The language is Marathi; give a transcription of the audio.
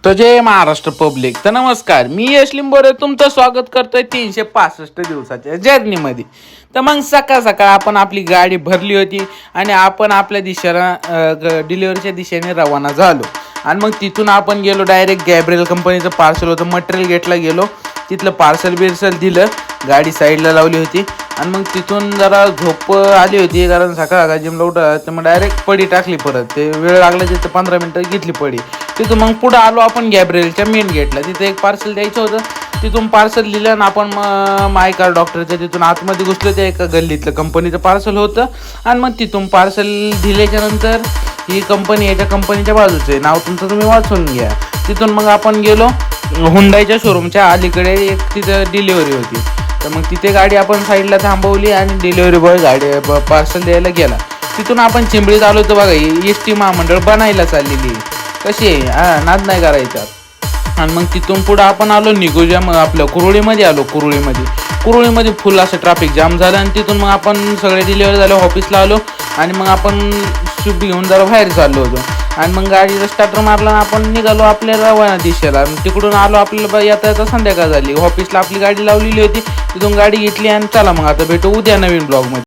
तर जय महाराष्ट्र पब्लिक. तर नमस्कार, मी यश लिंबोरे तुमचं स्वागत करतोय 365 दिवसाच्या जर्नीमध्ये. तर मग सकाळ सकाळ आपण आपली गाडी भरली होती आणि आपण आपल्या दिशेला डिलिव्हरीच्या दिशेने रवाना झालो. आणि मग तिथून आपण गेलो डायरेक्ट गॅब्रियल कंपनीचं पार्सल होतं, मटेरियल गेटला गेलो. तिथलं पार्सल दिलं, गाडी साईडला लावली होती. आणि मग तिथून जरा झोप आली होती कारण सकाळ जिमला उठा, तर मग डायरेक्ट पडी टाकली. परत ते वेळ लागला तिथं 15 मिनटं घेतली पडी. तिथून मग पुढं आलो आपण गॅब्रियलच्या मेन गेटला. तिथे एक पार्सल द्यायचं होतं. तिथून पार्सल दिलं आणि आपण माय कार डॉक्टरच्या तिथून आतमध्ये घुसलो. त्या एका गल्लीतलं कंपनीचं पार्सल होतं. आणि मग तिथून पार्सल दिल्याच्या नंतर ही कंपनी याच्या कंपनीच्या बाजूचं आहे, नाव तुमचं तुम्ही वाचून घ्या. तिथून मग आपण गेलो हुंडाईच्या शोरूमच्या अलीकडे. एक तिथं डिलिव्हरी होती, तर मग तिथे गाडी आपण साईडला थांबवली आणि डिलिव्हरी बॉय गाडी पार्सल द्यायला गेला. तिथून आपण चिंबळीत आलो होतो बघा. एस.टी. महामंडळ बनायला चाललेली कशी आहे, नाद नाही करायचा. आणि मग तिथून पुढं आपण आलो निगोजा, मग आपलं कुरुळीमध्ये आलो. कुरुळीमध्ये फुल असं ट्रॅफिक जाम झालं. आणि तिथून मग आपण सगळे डिलिव्हरी झालं, ऑफिसला आलो. आणि मग आपण शुभ घेऊन जरा बाहेर चाललो होतो. आणि मग गाडीचा स्टार्टर मारला आणि आपण निघालो आपल्या रवाना दिशेला. तिकडून आलो, आपल्याला येता संध्याकाळ झाली. ऑफिसला आपली गाडी लावलेली होती, तिथून गाडी घेतली आणि चला मग आता भेटू उद्या नवीन ब्लॉगमध्ये.